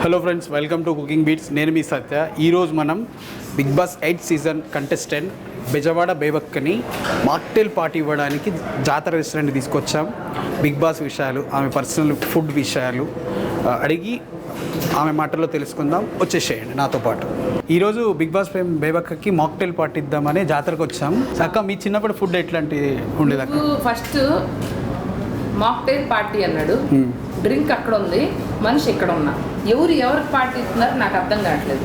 Hello friends, welcome to cooking beats. నేను మీ సత్య. ఈరోజు మనం big boss 8th season contestant Bezawada బేబక్కని మాక్టైల్ పార్టీ ఇవ్వడానికి జాతర రెస్టారెంట్ తీసుకొచ్చాం. బిగ్ బాస్ విషయాలు, ఆమె పర్సనల్ ఫుడ్ విషయాలు అడిగి ఆమె మాటల్లో తెలుసుకుందాం. వచ్చేసేయండి నాతో పాటు. ఈరోజు బిగ్ బాస్ బేబక్కకి మాక్టైల్ పార్టీ ఇద్దామని జాతరకు వచ్చాం. అక్క, మీ చిన్నప్పుడు ఫుడ్ ఎట్లాంటి ఉండేది అక్క? ఫస్ట్ మాక్టైల్ పార్టీ అన్నాడు, డ్రింక్ అక్కడ ఉంది, మనిషి ఇక్కడ ఉన్నా. ఎవరికి పార్టీ ఇస్తున్నారు నాకు అర్థం కావట్లేదు.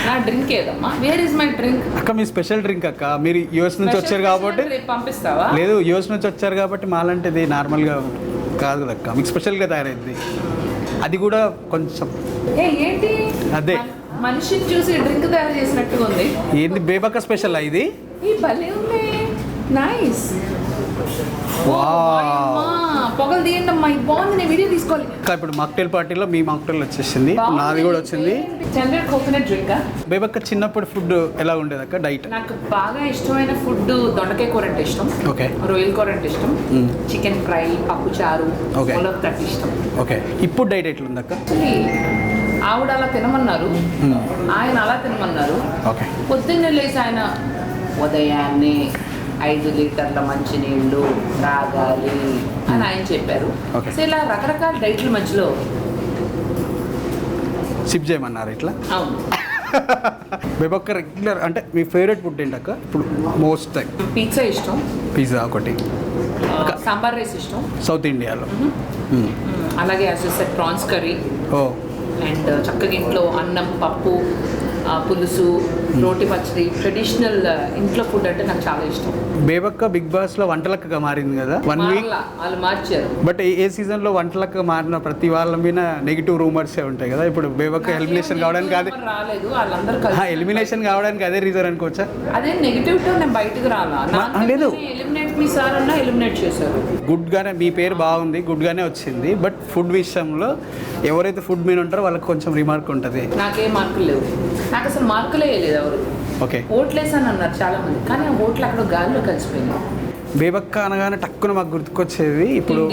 నా డ్రింక్ ఏదమ్మా? Where is my drink? అక్క, మీ స్పెషల్ డ్రింక్ అక్క. మీరు యూఎస్ నుంచి వచ్చారు కాబట్టి పంపిస్తావా? లేదు, యూఎస్ నుంచి వచ్చారు కాబట్టి మాలాంటిది నార్మల్గా కాదు అక్క, మీకు స్పెషల్గా తయారైంది. అది కూడా కొంచెం ఏంటి అదే మనిషిని చూసి డ్రింక్ తయారు చేసినట్టుగా ఉంది. ఏంది బేబక్క స్పెషల్ ఇది? ఈ భలే ఉంది, నైస్. పొగలు తీయండి అమ్మా, ఇది బాగుంది, నేను వీడియో తీసుకోవాలి. ఇప్పుడు మాక్టైల్ పార్టీలో మీ మాక్టైల్ వచ్చేసింది, నాది కూడా వచ్చింది. చంద్ర కోకోనట్ డ్రింక్. బేబక్క చిన్నప్పుడు ఫుడ్ ఎలా ఉండేది అక్క? డైట్ నాకు బాగా ఇష్టమైన ఫుడ్ దొండకాయ కూర అంటే ఇష్టం, ఓకే. రొయ్యల కూర అంటే ఇష్టం, చికెన్ ఫ్రై, పప్పు చారు, తట్టి ఇష్టం. ఓకే. ఇప్పుడు డైట్ ఎట్లుంది అక్క? ఆవిడ అలా తినమన్నారు, ఆయన అలా తినమన్నారు. ఓకే. పొద్దున్నే లేచి ఆయన ఉదయాన్నే 5 లీటర్ల మంచినీళ్ళు తాగాలి అని ఆయన చెప్పారు. సో ఇలా రకరకాల డైట్ల మధ్యలో సిప్ చేయమన్నారు ఇట్లా. అవును. బేబక్క రెగ్యులర్ అంటే మీ ఫేవరెట్ ఫుడ్ ఏంటక్క ఇప్పుడు? మోస్ట్ టైం పిజ్జా ఇష్టం, పిజ్జా ఒకటి, సాంబార్ రైస్ ఇష్టం సౌత్ ఇండియాలో. అలాగే ప్రాన్స్ కర్రీ, అండ్ చక్కగా ఇంట్లో అన్నం, పప్పు, పులుసు, రోటి పచ్చడి, ట్రెడిషనల్ ఇంట్లో ఫుడ్ అంటే నాకు చాలా ఇష్టం. బేబక్క బిగ్ బాస్ లో వంటలక్కగా మారింది కదా, 1 వీక్ వాళ్ళు మార్చారు. బట్ ఏ సీజన్ లో వంటలక్క మారిన ప్రతి వాళ్ళ మీద నెగిటివ్ రూమర్స్ ఉంటాయి కదా. ఇప్పుడు బేబక్క ఎలిమినేషన్ కావడానికి అదే రాలేదు, వాళ్ళందరూ ఎలిమినేషన్ కావడానికి అదే రీజన్ అనుకోవచ్చా? అదే నెగిటివ్ తో నేను బయటకు రాలా. లేదు, ఎలిమినేట్ మీ సార్ అన్నా ఎలిమినేట్ చేశారు. గుడ్ గానే, మీ పేరు బాగుంది, గుడ్ గానే వచ్చింది. బట్ ఫుడ్ విషయంలో ఎవరైతే ఫుడ్ మీద ఉంటారో వాళ్ళకి కొంచెం రిమార్క్ ఉంటుంది. నాకేం మార్కులు లేవు, నాకు అసలు మార్కులే వేయలేదు ఎవరు. ఓకే. ఓట్లేసాను అన్నారు చాలా మంది, కానీ ఆ ఓట్లు అక్కడ గాలిలో కలిసిపోయింది. బేబక్క అనగానే టక్కున మాకు గుర్తుకొచ్చేది ఇప్పుడు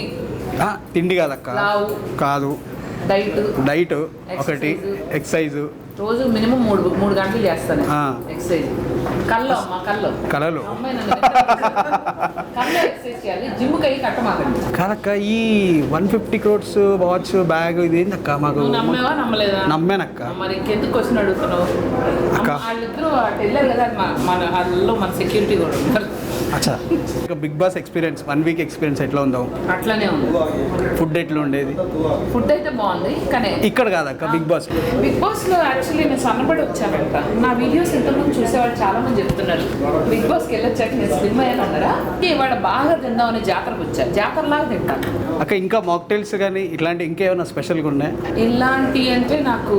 తిండి కాదక్క, కాదు డైట్ ఒకటి, ఎక్సర్సైజ్ రోజు మినిమం 3 గంటలు చేస్తాను ఎక్సర్సైజ్. కళ్ళలో ఎక్సర్సైజ్ చేయాలి, జిమ్ కై కట్టమాకండి. కాదక్క, ఈ 150 crores వాచ్ బ్యాగ్ ఇది ఏందక్క? మాకు నమ్మేవా నమ్మలేదా? నమ్మానక్క. మరి ఇంకెందుకు క్వశ్చన్ అడుగుతున్నావు? వాళ్ళిద్దరూ అటు వెళ్ళారు కదా, మన సెక్యూరిటీ కూడా ఉన్నారు. అచ్చా, Bigg Boss experience, 1 week experience ఎట్లా ఉందో? అట్లానే ఉంది. ఫుడ్ ఎట్లా ఉండేది? ఫుడ్ అయితే బాగుంది, కానీ ఇక్కడ కాదక్క బిగ్ బాస్ లో యాక్చువల్లీ నేను సన్నబడి వచ్చానంట. నా వీడియోస్ ఇంతకుముందు చూసేవాళ్ళు చాలా మంది చెప్తున్నారు బిగ్ బాస్కి వెళ్ళొచ్చాక నేను స్లిమ్ అయ్యాను అన్నారా. ఇవాళ బాగా తిందామని జాతరకు వచ్చారు, జాతరలాగా తింటాను అక్క. ఇంకా మాక్టైల్స్ కానీ ఇట్లాంటి ఇంకేమైనా స్పెషల్గా ఉన్నాయి? ఇలాంటి అంటే నాకు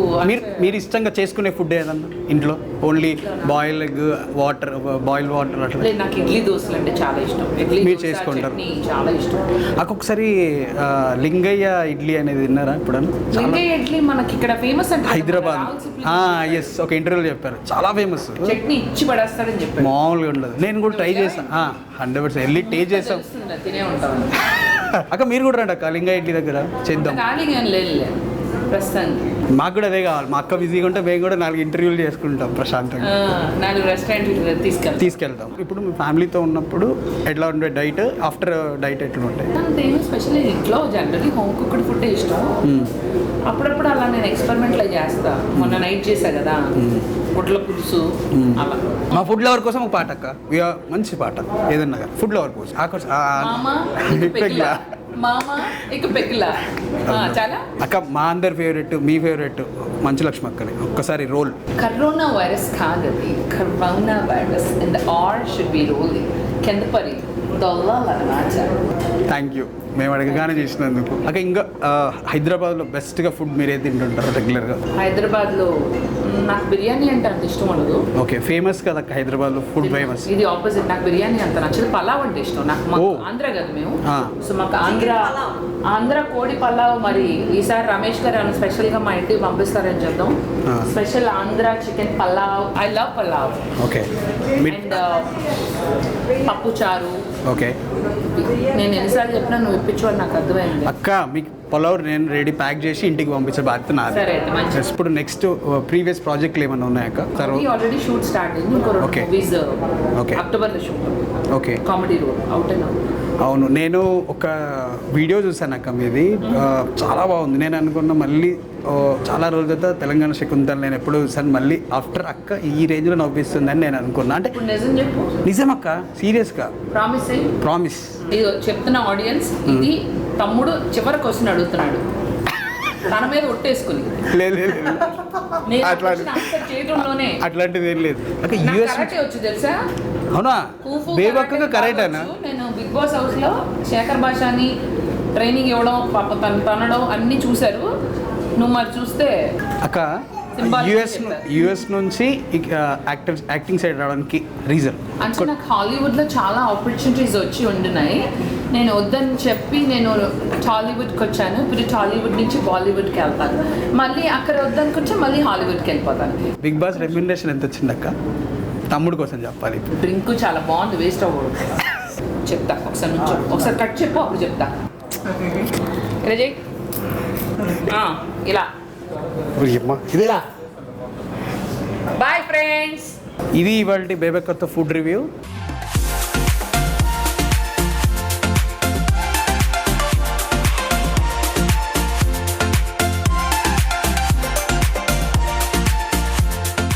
మీరు ఇష్టంగా చేసుకునే ఫుడ్ ఏదన్నా ఇంట్లో? Only boil egg, water, boil water అట్లా? నాకు ఇడ్లీ దోశలు అంటే చాలా ఇష్టం. మీరు చేసుకుంటారు? చాలా ఇష్టం. ఒక్కొక్కసారి లింగయ్య ఇడ్లీ అనేది తిన్నారా ఇప్పుడు? లింగయ్య ఇడ్లీ మనకి ఇక్కడ ఫేమస్ అంటే హైదరాబాద్. ఎస్, ఒక ఇంటర్వ్యూలో చెప్పారు, చాలా ఫేమస్. చట్నీ ఇచ్చి పడేస్తాడని చెప్పారు. మామూలుగా ఉండదు. నేను కూడా ట్రై చేసాను, 100% వెళ్ళి టేస్ట్ చేసాం. తినే ఉంటాను అక్క. మీరు కూడా రండి అక్క, లింగయ్య ఇడ్లీ దగ్గర చేద్దాం. లేదు ప్రస్తుతానికి మాకు కూడా అదే కావాలి. మా అక్క బిజీగా ఉంటే మేము కూడా 4 ఇంటర్వ్యూలు చేసుకుంటాం ప్రశాంతంగా. 4 రెస్టారెంట్ తీసుకెళ్తాం. ఇప్పుడు మీ ఫ్యామిలీతో ఉన్నప్పుడు ఎట్లా ఉండే డైట్, ఆఫ్టర్ డైట్ ఎట్లా ఉంటాయి? అంతేమో స్పెషల్ ఇంట్లో జనరల్లీ హోమ్ కుక్డ్ ఫుడ్ ఇష్టం. అప్పుడప్పుడు అలా నేను ఎక్స్పెరిమెంట్లు చేస్తా. మొన్న నైట్ చేశా కదా, గుడ్ల పులుసు అలా. మా ఫుడ్ లవర్ కోసం ఒక పాట అక్క, మంచి పాట ఏదన్నా ఫుడ్ లవర్ కోసం. చాలా అక్క, మా అందరి ఫేవరెట్, మీ ఫేవరెట్ మంచు లక్ష్మి అక్కని ఒక్కసారి రోల్. కరోనా వైరస్ కాదది, corona virus and the R should be rolling. కిందపడి దొల్లాలన్నమాట. థ్యాంక్ యూ, మేము అడగగానే చేసినందుకు. అక్క, ఇంకా హైదరాబాద్లో బెస్ట్గా ఫుడ్ మీరు ఏది తింటుంటారు రెగ్యులర్గా? హైదరాబాద్లో నాకు బిర్యానీ అంటే అంత ఇష్టం ఉండదు. ఓకే, ఫేమస్ కదా హైదరాబాద్లో ఫుడ్ ఫేమస్. ఇది ఆపోజిట్, నాకు బిర్యానీ అంత నచ్చదు. పలావ్ అంటే ఇష్టం నాకు. ఆంధ్ర కదా మేము, సో మాకు ఆంధ్ర కోడి పలావ్. మరి ఈసారి రమేష్ గారు ఏమైనా స్పెషల్గా మా ఇంటికి పంపిస్తారని చెప్దాం. Special Andhra chicken pulao, I love pulao. Okay. And పప్పు చారు. ఓకే. నేను ఎన్నిసార్లు చెప్పినా నువ్వు ఇప్పించుకోవాలి, నాకు అర్థమైంది. అక్క, మీకు పలావ్ నేను రెడీ ప్యాక్ చేసి ఇంటికి పంపించే బాధ్యత నాది. సరే అయితే మంచి. ఇప్పుడు నెక్స్ట్ ప్రీవియస్ ప్రాజెక్టులు ఏమైనా ఉన్నాయక్క? ఆల్రెడీ షూట్ స్టార్ట్ అయింది. ఇంకో 2 Okay. Movies Okay. అక్టోబర్లో shoot. Okay. Comedy roll out and out. అవును, నేను ఒక వీడియో చూసాను అక్క మీది, చాలా బాగుంది. నేను అనుకున్న మళ్ళీ చాలా రోజుల తర్వాత తెలంగాణ శకుంతల నేను ఎప్పుడు చూసాను, మళ్ళీ ఆఫ్టర్ అక్క ఈ రేంజ్లో నవ్విస్తుందని నేను అనుకున్నా. అంటే ఇప్పుడు నిజం చెప్పు. నిజం అక్క, సీరియస్గా ప్రామిస్ ప్రామిస్. ఇది చెప్తున్న ఆడియన్స్, ఇది తమ్ముడు చివరి క్వశ్చన్ అడుగుతున్నాడు తన మీద ఒట్టేసుకుని. లేదు లేదు లేదు. నేను అట్లా question answer చేయడంలోనే అట్లాంటిది ఏం లేదు అక్క. నాకు యూఎస్ కరాటే వచ్చు తెలుసా. అవునా? కూఫు బేబక్కగా కరాటే కరాటేనా? వచ్చు. నేను బిగ్ బాస్ హౌస్లో శేఖర్ భాషాని ట్రైనింగ్ ఇవ్వడం, పాప తనడం అన్నీ చూశారు. నువ్వు మరి చూస్తే అక్క Symbolic యుఎస్ నుంచి యాక్టింగ్ సైడ్ రావడానికి రీజన్ అంటే నాకు హాలీవుడ్లో చాలా ఆపర్చునిటీస్ వచ్చి ఉండినాయి. నేను వద్దని చెప్పి నేను టాలీవుడ్కి వచ్చాను. ఇప్పుడు టాలీవుడ్ నుంచి బాలీవుడ్కి వెళ్తాను. మళ్ళీ అక్కడ వద్దనుకుంటే మళ్ళీ హాలీవుడ్కి వెళ్ళిపోతాను. బిగ్ బాస్ రెమ్యునరేషన్ ఎంత వచ్చింది అక్క? తమ్ముడు కోసం చెప్పాలి. డ్రింక్ చాలా బాగుంది, వేస్ట్ అవ్వకూడదు. చెప్తా ఒకసారి నుంచో, ఒకసారి కట్ చెప్పు అప్పుడు చెప్తా. ఇలా చెయ్యి. ఇలా ఇదే బాయ్ ఫ్రెండ్స్. ఇది ఇవాళ బేబక్కతో ఫుడ్ రివ్యూ.